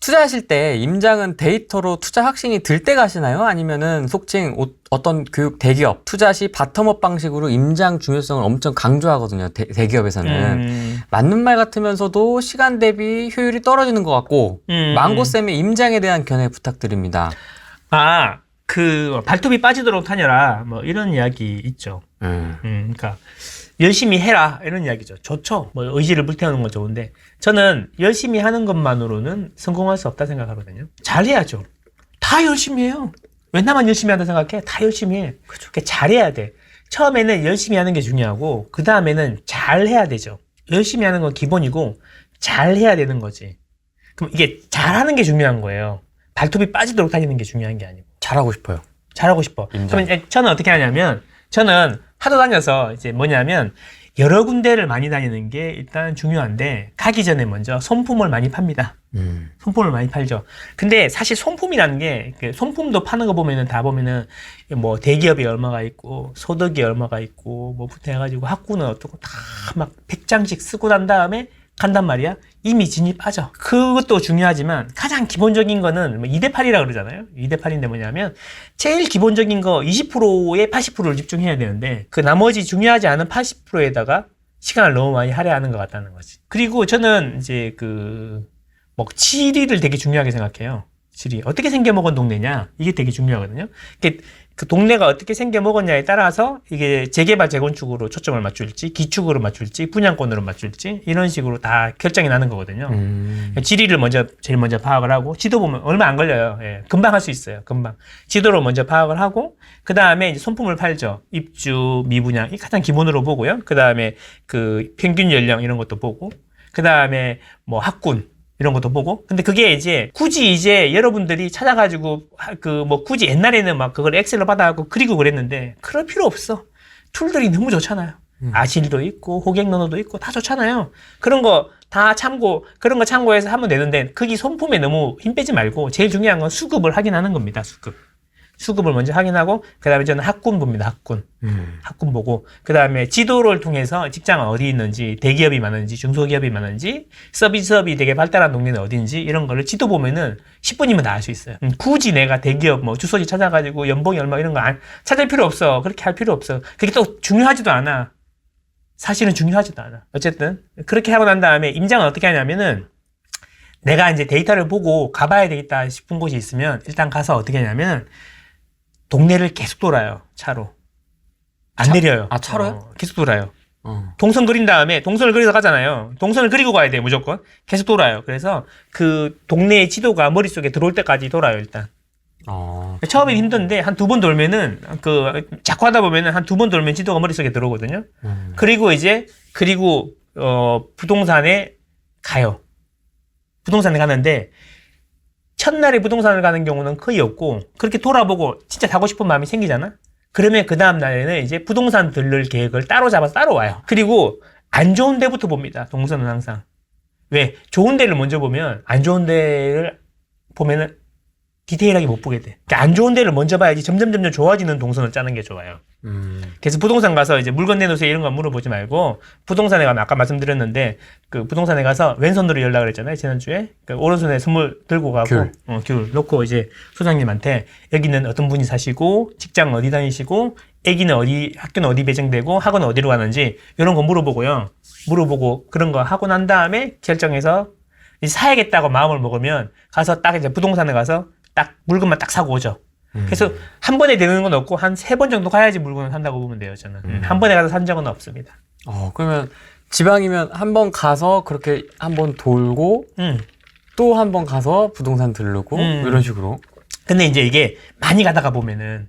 투자하실 때 임장은 데이터로 투자 확신이 들 때 가시나요? 아니면은 속칭 어떤 교육 대기업 투자 시 바텀업 방식으로 임장 중요성을 엄청 강조하거든요. 대기업에서는. 맞는 말 같으면서도 시간 대비 효율이 떨어지는 것 같고 망고쌤의 임장에 대한 견해 부탁드립니다. 그 발톱이 빠지도록 다녀라 뭐 이런 이야기 있죠. 그러니까 열심히 해라 이런 이야기죠. 좋죠. 뭐 의지를 불태우는 건 좋은데 저는 열심히 하는 것만으로는 성공할 수 없다 생각하거든요. 잘해야죠. 다 열심히 해요. 왜 나만 열심히 한다 생각해? 다 열심히 해. 그러니까 잘해야 돼. 처음에는 열심히 하는 게 중요하고 그 다음에는 잘해야 되죠. 열심히 하는 건 기본이고 잘해야 되는 거지. 그럼 이게 잘하는 게 중요한 거예요. 발톱이 빠지도록 다니는 게 중요한 게 아니고. 잘하고 싶어요. 잘하고 싶어. 그러면 저는 어떻게 하냐면 저는 하도 다녀서 이제 뭐냐면 여러 군데를 많이 다니는 게 일단 중요한데 가기 전에 먼저 손품을 많이 팝니다. 손품을 많이 팔죠. 근데 사실 손품이라는 게 손품도 파는 거 보면은 다 보면은 뭐 대기업이 얼마가 있고 소득이 얼마가 있고 뭐부터 해가지고 학구는 어떻고 다 막 100장씩 쓰고 난 다음에 간단 말이야. 이미 진이 빠져. 그것도 중요하지만 가장 기본적인 거는 2대8이라고 그러잖아요. 2대8인데 뭐냐면 제일 기본적인 거 20%에 80%를 집중해야 되는데 그 나머지 중요하지 않은 80%에다가 시간을 너무 많이 할애하는 것 같다는 거지. 그리고 저는 이제 뭐 지리를 되게 중요하게 생각해요. 지리. 어떻게 생겨먹은 동네냐? 이게 되게 중요하거든요. 그 동네가 어떻게 생겨먹었냐에 따라서 이게 재개발, 재건축으로 초점을 맞출지, 기축으로 맞출지, 분양권으로 맞출지, 이런 식으로 다 결정이 나는 거거든요. 지리를 제일 먼저 파악을 하고, 지도 보면 얼마 안 걸려요. 예, 금방 할 수 있어요. 금방. 지도를 먼저 파악을 하고, 그 다음에 이제 손품을 팔죠. 입주, 미분양, 이 가장 기본으로 보고요. 그 다음에 그 평균 연령 이런 것도 보고, 그 다음에 뭐 학군, 이런 것도 보고. 근데 그게 이제 굳이 이제 여러분들이 찾아가지고 뭐 굳이 옛날에는 막 그걸 엑셀로 받아갖고 그리고 그랬는데 그럴 필요 없어. 툴들이 너무 좋잖아요. 아실도 있고 호객노노도 있고 다 좋잖아요. 그런 거 다 그런 거 참고해서 하면 되는데 거기 손품에 너무 힘 빼지 말고 제일 중요한 건 수급을 확인하는 겁니다. 수급을 먼저 확인하고 그 다음에 저는 학군 봅니다. 학군 보고 그 다음에 지도를 통해서 직장은 어디 있는지 대기업이 많은지 중소기업이 많은지 서비스업이 되게 발달한 동네는 어딘지 이런 거를 지도 보면은 10분이면 다 알 수 있어요. 굳이 내가 대기업 뭐 주소지 찾아가지고 연봉이 얼마 이런 거 찾을 필요 없어. 그렇게 할 필요 없어. 그게 또 중요하지도 않아. 사실은 중요하지도 않아. 어쨌든 그렇게 하고 난 다음에 임장은 어떻게 하냐면은 내가 이제 데이터를 보고 가봐야 되겠다 싶은 곳이 있으면 일단 가서 어떻게 하냐면 동네를 계속 돌아요. 차로. 안 내려요. 차로요? 계속 돌아요. 동선 그린 다음에 동선을 그려서 가잖아요. 동선을 그리고 가야 돼요. 무조건. 계속 돌아요. 그래서 그 동네의 지도가 머릿속에 들어올 때까지 돌아요. 일단. 처음엔 힘든데 한 2번 돌면은 자꾸 하다 보면은 한 2번 돌면 지도가 머릿속에 들어오거든요. 그리고 부동산에 가요. 부동산에 가는데 첫날에 부동산을 가는 경우는 거의 없고 그렇게 돌아보고 진짜 사고 싶은 마음이 생기잖아? 그러면 그 다음 날에는 이제 부동산 들를 계획을 따로 잡아서 따로 와요. 그리고 안 좋은 데부터 봅니다. 동선은 항상. 왜? 좋은 데를 먼저 보면 안 좋은 데를 보면은 디테일하게 못 보게 돼. 그러니까 안 좋은 데를 먼저 봐야지 점점 좋아지는 동선을 짜는 게 좋아요. 그래서 부동산 가서 이제 물건 내놓으세요 이런 거 물어보지 말고 부동산에 가면 아까 말씀드렸는데 그 부동산에 가서 왼손으로 연락을 했잖아요 지난주에. 그러니까 오른손에 선물 들고 가고 귤 놓고 이제 소장님한테 여기는 어떤 분이 사시고 직장 어디 다니시고 학교는 어디 배정되고 학원은 어디로 가는지 이런 거 물어보고요. 물어보고 그런 거 하고 난 다음에 결정해서 사야겠다고 마음을 먹으면 가서 딱 이제 부동산에 가서 딱 물건만 딱 사고 오죠. 그래서 한 번에 되는 건 없고 한 3번 정도 가야지 물건을 산다고 보면 돼요. 저는 한 번에 가서 산 적은 없습니다. 그러면 지방이면 한 번 가서 그렇게 한 번 돌고 또 한 번 가서 부동산 들르고 이런 식으로. 근데 이제 이게 많이 가다 보면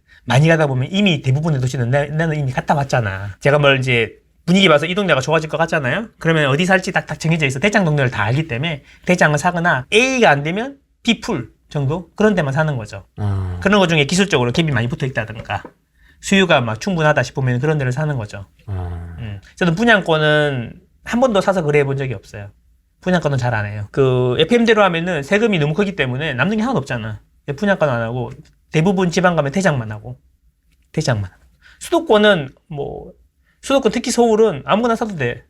이미 대부분의 도시는 나는 이미 갔다 왔잖아. 제가 뭘 이제 분위기 봐서 이 동네가 좋아질 것 같잖아요. 그러면 어디 살지 딱 정해져 있어. 대장 동네를 다 알기 때문에 대장을 사거나 A가 안 되면 B풀 정도? 그런 데만 사는 거죠. 그런 것 중에 기술적으로 갭이 많이 붙어 있다든가 수요가 막 충분하다 싶으면 그런 데를 사는 거죠. 저는 분양권은 한 번도 사서 거래해 본 적이 없어요. 분양권은 잘 안 해요. FM대로 하면은 세금이 너무 크기 때문에 남는 게 하나도 없잖아. 분양권 안 하고 대부분 지방 가면 대장만 하고. 수도권은 수도권 특히 서울은 아무거나 사도 돼.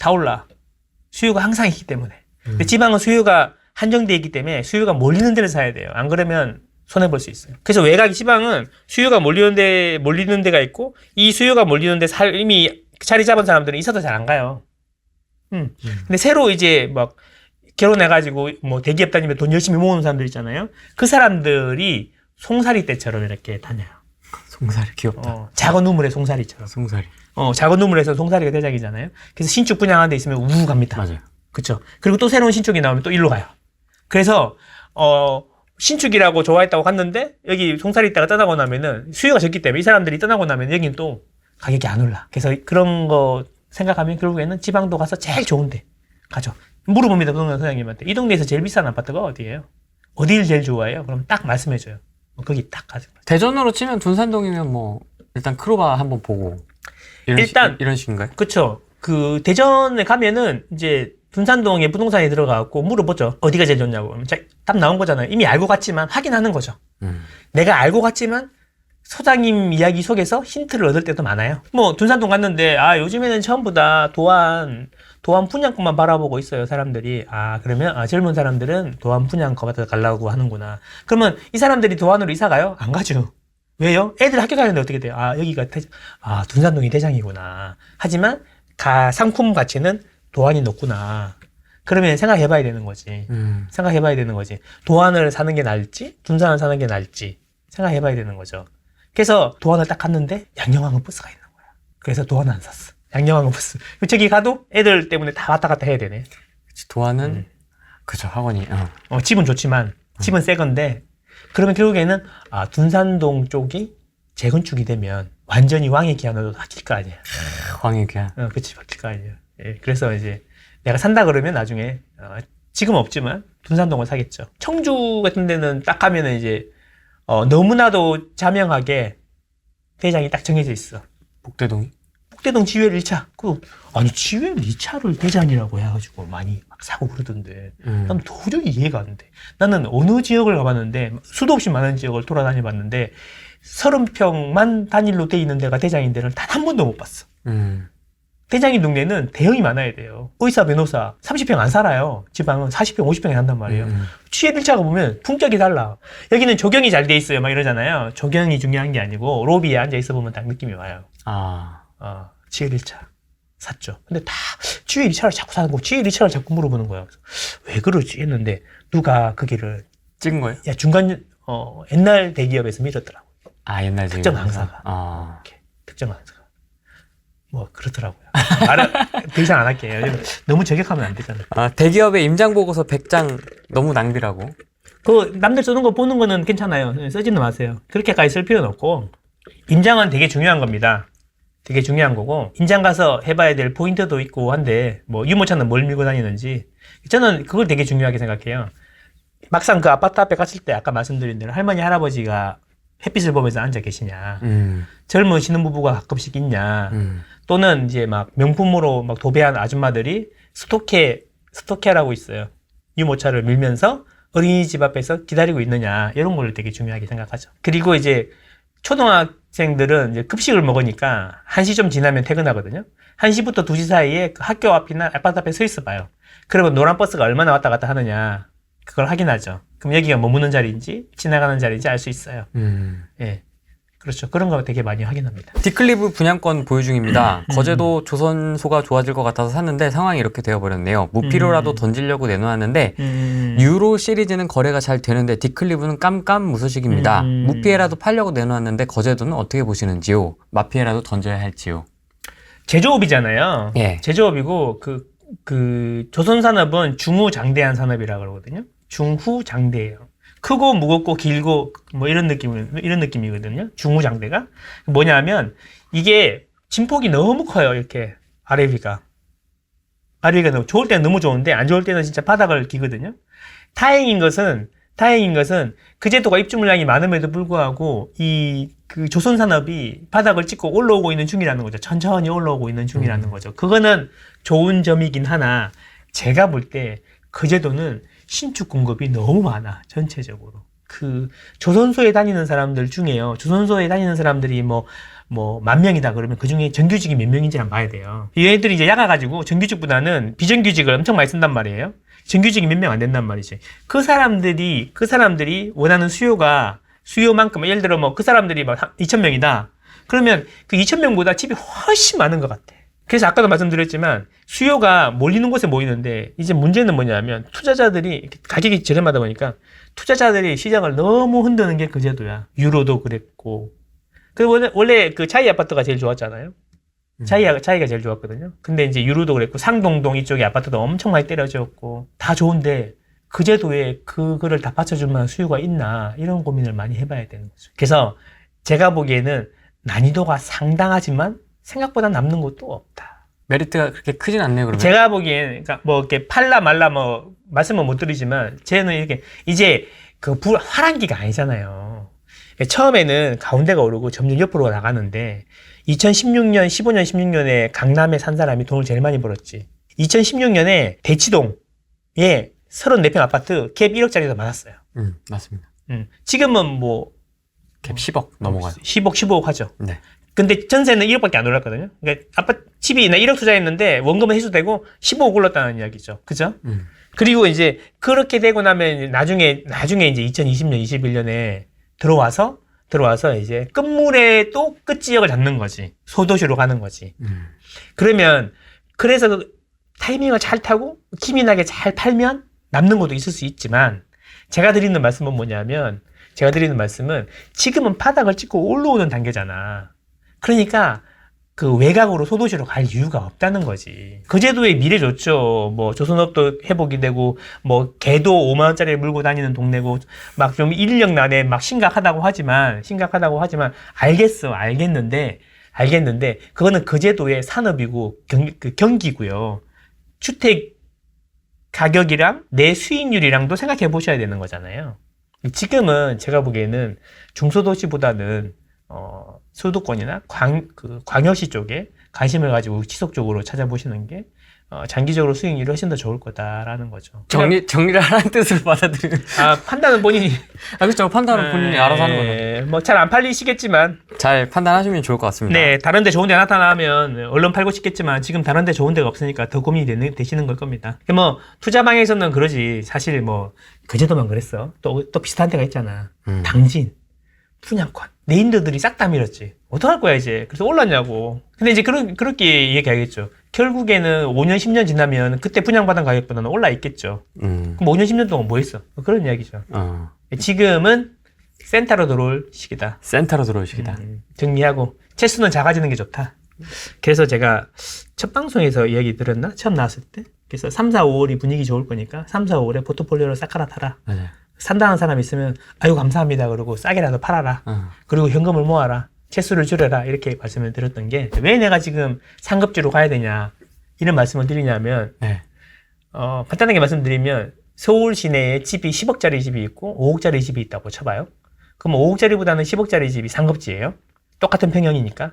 다 올라. 수요가 항상 있기 때문에. 근데 지방은 수요가 한정되어 있기 때문에 수요가 몰리는 데를 사야 돼요. 안 그러면 손해볼 수 있어요. 그래서 외곽 지방은 수요가 몰리는 데가 있고, 이 수요가 몰리는 데 이미 자리 잡은 사람들은 있어도 잘 안 가요. 근데 새로 이제 막 결혼해가지고 뭐 대기업 다니면 돈 열심히 모으는 사람들 있잖아요. 그 사람들이 송사리 때처럼 이렇게 다녀요. 송사리 귀엽다. 작은 우물의 송사리처럼. 송사리. 작은 우물에서 송사리가 대장이잖아요. 그래서 신축 분양하는 데 있으면 우우 갑니다. 맞아요. 그쵸. 그리고 또 새로운 신축이 나오면 또 일로 가요. 그래서, 신축이라고 좋아했다고 갔는데, 여기 송사리 있다가 떠나고 나면은, 수요가 적기 때문에 이 사람들이 떠나고 나면 여긴 또 가격이 안 올라. 그래서 그런 거 생각하면 결국에는 지방도 가서 제일 좋은데 가죠. 물어봅니다. 부동산 사장님한테. 이 동네에서 제일 비싼 아파트가 어디예요? 어디를 제일 좋아해요? 그럼 딱 말씀해줘요. 거기 딱 가죠. 대전으로 치면 둔산동이면 뭐, 일단 크로바 한번 보고. 이런 식인가요? 그쵸. 그, 대전에 가면은, 이제, 둔산동에 부동산이 들어가고 물어보죠. 어디가 제일 좋냐고. 답 나온 거잖아요. 이미 알고 갔지만 확인하는 거죠. 내가 알고 갔지만 소장님 이야기 속에서 힌트를 얻을 때도 많아요. 뭐, 둔산동 갔는데, 요즘에는 전부 다 도안 분양권만 바라보고 있어요, 사람들이. 그러면, 젊은 사람들은 도안 분양권 받아 가려고 하는구나. 그러면 이 사람들이 도안으로 이사 가요? 안 가죠. 왜요? 애들 학교 가는데 어떻게 돼요? 여기가 둔산동이 대장이구나. 하지만, 상품 가치는 도안이 높구나. 그러면 생각해봐야 되는 거지. 생각해봐야 되는 거지. 도안을 사는 게 나을지, 둔산을 사는 게 나을지 생각해봐야 되는 거죠. 그래서 도안을 딱 갔는데 양녕항은 버스가 있는 거야. 그래서 도안을 안 샀어. 양녕항은 버스. 저기 가도 애들 때문에 다 왔다 갔다 해야 되네. 그치, 도안은 그죠, 학원이. 집은 좋지만 집은 새 건데 그러면 결국에는 둔산동 쪽이 재건축이 되면 완전히 왕의 기한으로 바뀔 거 아니야. 왕의 기한. 그치, 바뀔 거 아니야. 예, 그래서 이제 내가 산다 그러면 나중에 지금 없지만 둔산동을 사겠죠. 청주 같은 데는 딱 가면은 이제 너무나도 자명하게 대장이 딱 정해져 있어. 복대동이? 복대동 지회를 1차. 지회를 2차를 대장이라고 해가지고 많이 막 사고 그러던데. 난 도저히 이해가 안 돼. 나는 어느 지역을 가봤는데, 수도 없이 많은 지역을 돌아다녀 봤는데, 30평만 단일로 돼 있는 데가 대장인 데는 단 한 번도 못 봤어. 대장인 동네는 대형이 많아야 돼요. 의사, 변호사 30평 안 살아요. 지방은 40평, 50평에 산단 말이에요. 취업 1차가 보면 품격이 달라. 여기는 조경이 잘 돼 있어요. 막 이러잖아요. 조경이 중요한 게 아니고 로비에 앉아 있어 보면 딱 느낌이 와요. 취업 1차 샀죠. 근데 다 취업 2차를 자꾸 사는 거, 취업 2차를 자꾸 물어보는 거예요. 왜 그러지 했는데 누가 그 길을 찍은 거예요? 중간 옛날 대기업에서 밀었더라고. 옛날 특정 항사가. 특정 항사가. 뭐 그렇더라고요. 더 이상 안 할게요. 너무 저격하면 안 되잖아요. 대기업의 임장 보고서 100장 너무 낭비라고. 그 남들 쓰는 거 보는 거는 괜찮아요. 쓰지는 마세요. 그렇게까지 쓸 필요는 없고. 임장은 되게 중요한 겁니다. 되게 중요한 거고, 임장 가서 해봐야 될 포인트도 있고 한데, 뭐 유모차는 뭘 밀고 다니는지 저는 그걸 되게 중요하게 생각해요. 막상 그 아파트 앞에 갔을 때 아까 말씀드린 대로 할머니 할아버지가 햇빛을 보면서 앉아 계시냐, 젊은 신혼부부가 가끔씩 있냐, 또는 이제 막 명품으로 막 도배한 아줌마들이 스토케라고 있어요. 유모차를 밀면서 어린이집 앞에서 기다리고 있느냐, 이런 걸 되게 중요하게 생각하죠. 그리고 이제 초등학생들은 이제 급식을 먹으니까 1시 좀 지나면 퇴근하거든요. 1시부터 2시 사이에 그 학교 앞이나 아파트 앞에 서 있어 봐요. 그러면 노란 버스가 얼마나 왔다 갔다 하느냐, 그걸 확인하죠. 그럼 여기가 머무는 자리인지 지나가는 자리인지 알 수 있어요. 예, 그렇죠. 그런 거 되게 많이 확인합니다. 디클리브 분양권 보유 중입니다. 거제도 조선소가 좋아질 것 같아서 샀는데 상황이 이렇게 되어버렸네요. 무피로라도 던지려고 내놓았는데 유로 시리즈는 거래가 잘 되는데 디클리브는 깜깜무소식입니다. 무피에라도 팔려고 내놓았는데 거제도는 어떻게 보시는지요? 마피에라도 던져야 할지요? 제조업이잖아요. 예. 제조업이고 그 조선산업은 중후장대한 산업이라고 그러거든요. 중후장대예요. 크고 무겁고 길고 뭐 이런 느낌이거든요. 중후장대가 뭐냐면 이게 진폭이 너무 커요. 이렇게 아래 위가 너무 좋을 때는 너무 좋은데 안 좋을 때는 진짜 바닥을 기거든요. 다행인 것은 그 제도가 입주 물량이 많음에도 불구하고 그 조선산업이 바닥을 찍고 올라오고 있는 중이라는 거죠. 천천히 올라오고 있는 중이라는 거죠. 그거는 좋은 점이긴 하나 제가 볼 때 그 제도는 신축 공급이 너무 많아. 전체적으로. 그 조선소에 다니는 사람들 중에요. 조선소에 다니는 사람들이 뭐 10,000명이다 그러면 그 중에 정규직이 몇 명인지 한번 봐야 돼요. 얘네들이 이제 야가 가지고 정규직보다는 비정규직을 엄청 많이 쓴단 말이에요. 정규직이 몇 명 안 된단 말이지. 그 사람들이 원하는 수요만큼, 예를 들어 뭐 그 사람들이 막 2,000명이다. 그러면 그 2,000명보다 집이 훨씬 많은 것 같아. 그래서 아까도 말씀드렸지만 수요가 몰리는 곳에 모이는데 이제 문제는 뭐냐면 투자자들이 가격이 저렴하다 보니까 투자자들이 시장을 너무 흔드는 게 그 제도야. 유로도 그랬고. 그 원래 그 차이 아파트가 제일 좋았잖아요. 차이가 제일 좋았거든요. 근데 이제 유로도 그랬고 상동동 이쪽에 아파트도 엄청 많이 때려졌고 다 좋은데 그 제도에 그거를 다 받쳐줄 만한 수요가 있나 이런 고민을 많이 해봐야 되는 거죠. 그래서 제가 보기에는 난이도가 상당하지만 생각보다 남는 것도 없다. 메리트가 그렇게 크진 않네요, 그러면. 제가 보기엔 그러니까 뭐 이렇게 팔라 말라 뭐 말씀은 못 드리지만 쟤는 이렇게 이제 그 화랑기가 아니잖아요. 처음에는 가운데가 오르고 점점 옆으로 나가는데 2016년, 15년, 16년에 강남에 산 사람이 돈을 제일 많이 벌었지. 2016년에 대치동에 34평 아파트 갭 1억짜리도 많았어요. 맞습니다. 지금은 뭐 갭 10억 넘어가요. 10억, 15억 하죠. 네. 근데 전세는 1억밖에 안 올랐거든요. 그러니까 아파트 집이 나 1억 투자했는데 원금은 회수되고 15억 올랐다는 이야기죠. 그죠? 그리고 이제 그렇게 되고 나면 나중에 이제 2020년, 21년에 들어와서 이제 끝물에 또 끝지역을 잡는 거지. 소도시로 가는 거지. 그러면 그래서 그 타이밍을 잘 타고 기민하게 잘 팔면 남는 것도 있을 수 있지만 제가 드리는 말씀은 뭐냐면 지금은 바닥을 찍고 올라오는 단계잖아. 그러니까 그 외곽으로 소도시로 갈 이유가 없다는 거지. 그 제도의 미래 좋죠. 뭐 조선업도 회복이 되고 뭐 개도 5만 원짜리 물고 다니는 동네고 막 좀 인력 난에 막 심각하다고 하지만 알겠는데 그거는 그 제도의 산업이고 경기고요. 주택 가격이랑 내 수익률이랑도 생각해 보셔야 되는 거잖아요. 지금은 제가 보기에는 중소도시보다는 수도권이나 광역시 쪽에 관심을 가지고 지속적으로 찾아보시는 게 장기적으로 수익률이 훨씬 더 좋을 거다라는 거죠. 정리를 하라는 뜻으로 받아들이는. 판단은 본인이. 그렇죠. 판단은 본인이 알아서 하는 거죠. 뭐 잘 안 팔리시겠지만. 잘 판단하시면 좋을 것 같습니다. 네, 다른 데 좋은 데 나타나면 얼른 팔고 싶겠지만 지금 다른 데 좋은 데가 없으니까 더 고민이 되시는 걸 겁니다. 뭐 투자 방에서는 그러지. 사실 뭐 그제도만 그랬어. 또 비슷한 데가 있잖아. 당진, 분양권. 네임드들이 싹 다 밀었지. 어떡할 거야 이제. 그래서 올랐냐고. 근데 이제 그렇게 얘기하겠죠. 결국에는 5년 10년 지나면 그때 분양받은 가격보다는 올라 있겠죠. 그럼 5년 10년 동안 뭐 했어? 그런 이야기죠. 지금은 센터로 들어올 시기다. 센터로 들어올 시기다. 정리하고 채수는 작아지는 게 좋다. 그래서 제가 첫 방송에서 이야기 들었나? 처음 나왔을 때. 그래서 3, 4, 5월이 분위기 좋을 거니까 3, 4, 5월에 포트폴리오를 싹 갈아타라. 맞아요. 산다는 사람 있으면 아유 감사합니다 그러고 싸게라도 팔아라. 그리고 현금을 모아라. 채수를 줄여라. 이렇게 말씀을 드렸던 게 왜 내가 지금 상급지로 가야 되냐 이런 말씀을 드리냐면 네. 간단하게 말씀드리면 서울 시내에 집이 10억짜리 집이 있고 5억짜리 집이 있다고 쳐봐요. 그럼 5억짜리보다는 10억짜리 집이 상급지예요. 똑같은 평형이니까.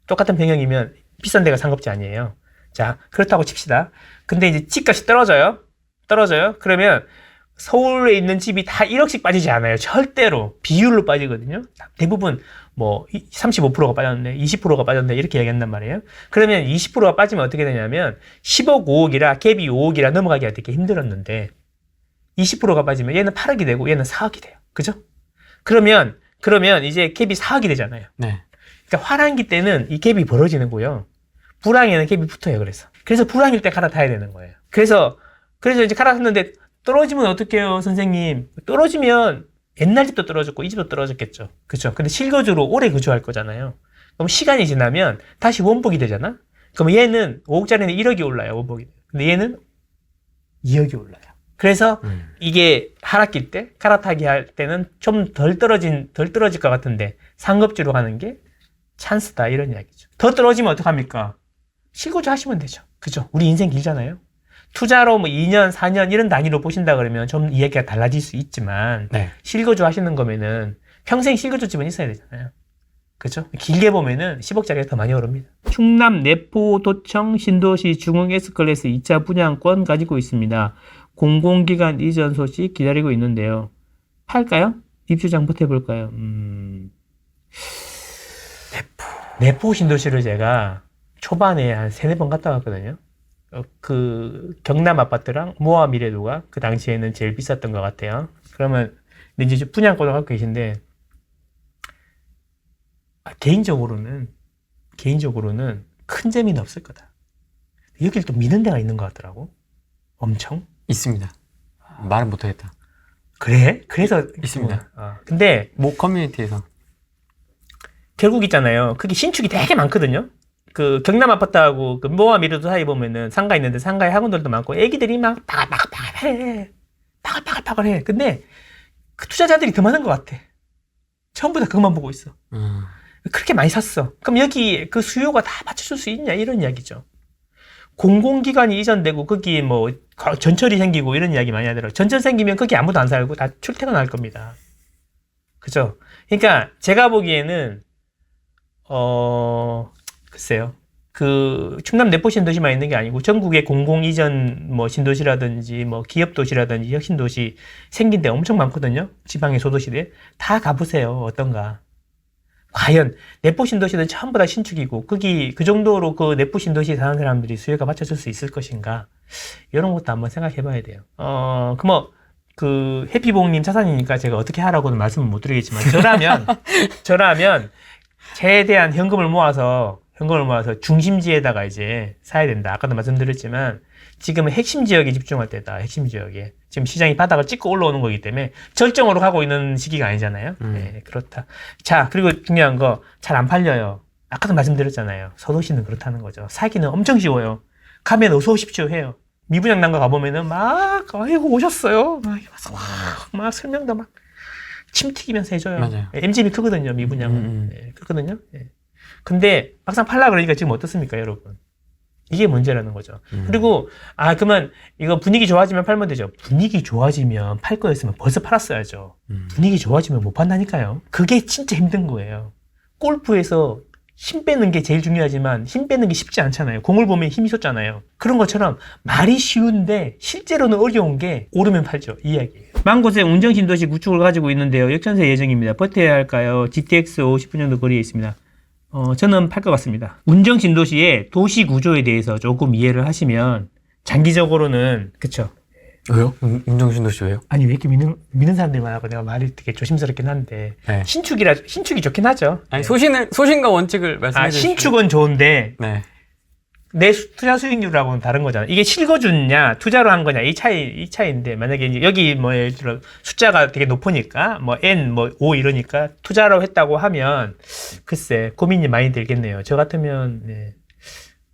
똑같은 평형이면 비싼 데가 상급지 아니에요. 자, 그렇다고 칩시다. 근데 이제 집값이 떨어져요. 그러면 서울에 있는 집이 다 1억씩 빠지지 않아요. 절대로. 비율로 빠지거든요. 대부분 뭐 35%가 빠졌네, 20%가 빠졌네 이렇게 얘기한단 말이에요. 그러면 20%가 빠지면 어떻게 되냐면 10억 5억이라 갭이 5억이라 넘어가기가 되게 힘들었는데 20%가 빠지면 얘는 8억이 되고 얘는 4억이 돼요. 그죠? 그러면 이제 갭이 4억이 되잖아요. 네. 그러니까 화랑기 때는 이 갭이 벌어지는 거고요. 불황에는 갭이 붙어요. 그래서 불황일 때 갈아타야 되는 거예요. 그래서 이제 갈아탔는데 떨어지면 어떡해요, 선생님? 떨어지면 옛날 집도 떨어졌고 이 집도 떨어졌겠죠. 그렇죠? 근데 실거주로 오래 거주할 거잖아요. 그럼 시간이 지나면 다시 원복이 되잖아? 그럼 얘는 5억짜리는 1억이 올라요, 원복이. 근데 얘는 2억이 올라요. 그래서 이게 하락기 때, 갈아타기 할 때는 좀 덜 떨어질 것 같은데 상급지로 가는 게 찬스다 이런 이야기죠. 더 떨어지면 어떡합니까? 실거주 하시면 되죠. 그죠? 우리 인생 길잖아요. 투자로 뭐 2년, 4년 이런 단위로 보신다 그러면 좀 이야기가 달라질 수 있지만 네. 실거주 하시는 거면은 평생 실거주집은 있어야 되잖아요. 그죠? 길게 보면은 10억짜리가 더 많이 오릅니다. 충남 내포도청 신도시 중흥 S클래스 2차 분양권 가지고 있습니다. 공공기관 이전 소식 기다리고 있는데요. 팔까요? 입주장 보태볼까요? 내포 신도시를 제가 초반에 한 3-4번 갔다 왔거든요. 그 경남 아파트랑 모아 미래도가 그 당시에는 제일 비쌌던 것 같아요. 그러면 근데 이제 분양권을 갖고 계신데 개인적으로는 큰 재미는 없을 거다. 여길 또 미는 데가 있는 것 같더라고. 엄청 있습니다. 말은 못하겠다. 그래? 그래서 있습니다. 근데 모 커뮤니티에서. 결국 있잖아요. 그게 신축이 되게 많거든요. 그 경남 아파트하고 그 모아 미래도 사이 보면은 상가 있는데 상가에 학원들도 많고 애기들이 막 파글파글해. 근데 그 투자자들이 더 많은 것 같아. 전부 다 그것만 보고 있어. 그렇게 많이 샀어. 그럼 여기 그 수요가 다 맞춰줄 수 있냐 이런 이야기죠. 공공기관이 이전되고 거기 뭐 전철이 생기고 이런 이야기 많이 하더라고요. 전철 생기면 거기 아무도 안 살고 다 출퇴근할 겁니다. 그죠? 그러니까 제가 보기에는 글쎄요. 그 충남 내포 신도시만 있는 게 아니고 전국의 공공 이전 뭐 신도시라든지 뭐 기업 도시라든지 혁신 도시 생긴 데 엄청 많거든요. 지방의 소도시들 다 가보세요. 어떤가? 과연 내포 신도시는 전부 다 신축이고 거기 그 정도로 그 내포 신도시에 사는 사람들이 수요가 맞춰질 수 있을 것인가? 이런 것도 한번 생각해봐야 돼요. 그 해피봉님 차산이니까 제가 어떻게 하라고는 말씀을 못 드리겠지만 저라면 최대한 현금을 모아서 중심지에다가 이제 사야 된다. 아까도 말씀드렸지만 지금은 핵심 지역에 집중할 때다. 핵심 지역에. 지금 시장이 바닥을 찍고 올라오는 거기 때문에 절정으로 가고 있는 시기가 아니잖아요. 네, 그렇다. 자, 그리고 중요한 거 잘 안 팔려요. 아까도 말씀드렸잖아요. 서도시는 그렇다는 거죠. 사기는 엄청 쉬워요. 가면 어서 오십시오 해요. 미분양 난가 가보면은 막 아이고 오셨어요. 막 설명도 막 침 튀기면서 해줘요. 맞아요. MGB 크거든요. 미분양은. 네, 그렇거든요. 네. 근데 막상 팔라 그러니까 지금 어떻습니까, 여러분? 이게 문제라는 거죠. 그리고 그러면 이거 분위기 좋아지면 팔면 되죠. 분위기 좋아지면 팔 거였으면 벌써 팔았어야죠. 분위기 좋아지면 못 판다니까요. 그게 진짜 힘든 거예요. 골프에서 힘 빼는 게 제일 중요하지만 힘 빼는 게 쉽지 않잖아요. 공을 보면 힘이 솟잖아요. 그런 것처럼 말이 쉬운데 실제로는 어려운 게 오르면 팔죠. 이 이야기예요. 망고세 운정신도시 구축을 가지고 있는데요. 역전세 예정입니다. 버텨야 할까요? GTX 50분 정도 거리에 있습니다. 저는 팔 것 같습니다. 운정신도시의 도시 구조에 대해서 조금 이해를 하시면 장기적으로는 그쵸? 왜요? 운정신도시 왜요? 아니 왜 이렇게 미는 사람들이 많아고 내가 말이 되게 조심스럽긴 한데 네. 신축이 좋긴 하죠. 아니 네. 소신과 원칙을 말씀해 주시죠. 신축은 좋은데 네. 내 투자 수익률하고는 다른 거잖아. 이게 실거주냐 투자로 한 거냐 이 차이인데 만약에 이제 여기 뭐 예를 들어 숫자가 되게 높으니까 뭐 n 뭐 5 이러니까 투자로 했다고 하면 글쎄 고민이 많이 들겠네요. 저 같으면 네.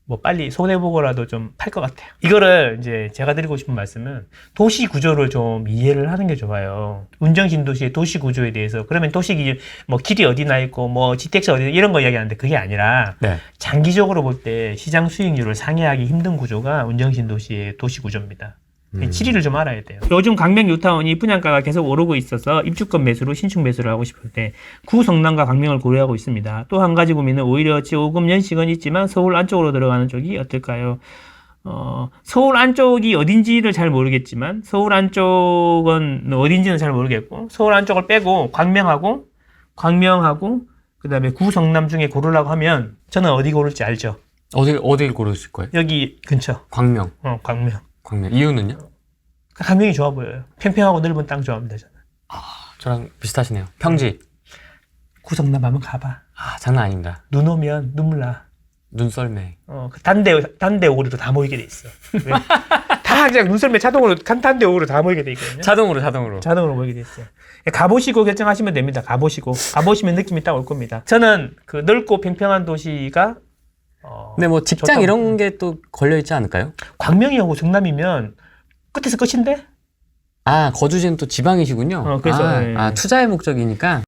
뭐 빨리 손해보고라도 좀 팔 것 같아요. 이거를 이제 제가 드리고 싶은 말씀은 도시 구조를 좀 이해를 하는 게 좋아요. 운정신도시의 도시 구조에 대해서 그러면 도시 뭐 길이 어디나 있고 뭐 GTX 어디 이런 거 이야기하는데 그게 아니라 네. 장기적으로 볼 때 시장 수익률을 상회하기 힘든 구조가 운정신도시의 도시 구조입니다. 지리를 좀 알아야 돼요. 요즘 강명 뉴타운이 분양가가 계속 오르고 있어서 입주권 매수로 신축 매수를 하고 싶을 때 구성남과 강명을 고려하고 있습니다. 또 한 가지 고민은 오히려 지오금 연식은 있지만 서울 안쪽으로 들어가는 쪽이 어떨까요? 서울 안쪽이 어딘지를 잘 모르겠지만 서울 안쪽은 어딘지는 잘 모르겠고 서울 안쪽을 빼고 광명하고 그 다음에 구성남 중에 고르라고 하면 저는 어디 고를지 알죠? 어딜 고르실 거예요? 여기 근처. 광명. 광명. 이유는요? 광명이 좋아 보여요. 평평하고 넓은 땅 좋아합니다, 저는. 저랑 비슷하시네요. 평지. 구성남 한번 가봐. 장난 아닙니다. 눈 오면 눈물 나. 눈썰매. 그 단대 오리로 다 모이게 돼 있어. 다 그냥 눈썰매 자동으로 단대 오리로 다 모이게 돼 있거든요. 자동으로 모이게 돼 있어요. 가보시고 결정하시면 됩니다. 가보시면 느낌이 딱 올 겁니다. 저는 그 넓고 평평한 도시가 근데 뭐 직장 좋다고. 이런 게 또 걸려 있지 않을까요? 광명이하고 성남이면 끝에서 끝인데? 거주지는 또 지방이시군요. 그래서 네. 투자의 목적이니까.